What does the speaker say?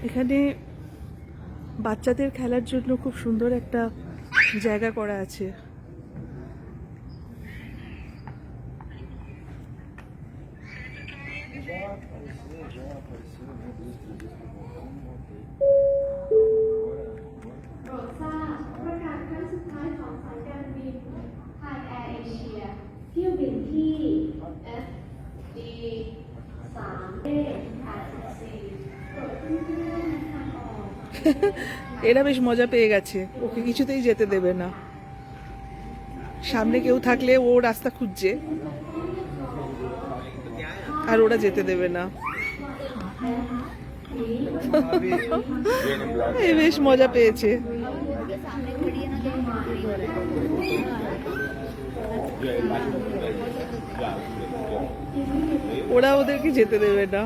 এখানে বাচ্চাদের খেলার জন্য খুব সুন্দর একটা জায়গা করা আছে। এরা বেশ মজা পেয়ে গেছে, ওকে কিছুতেই যেতে দেবে না। সামনে কেউ থাকলে ও রাস্তা খুঁজছে, আর ওরা যেতে দেবে না। এই বেশ মজা পেয়েছে। ওরা ওদেরকে যেতে দেবে না।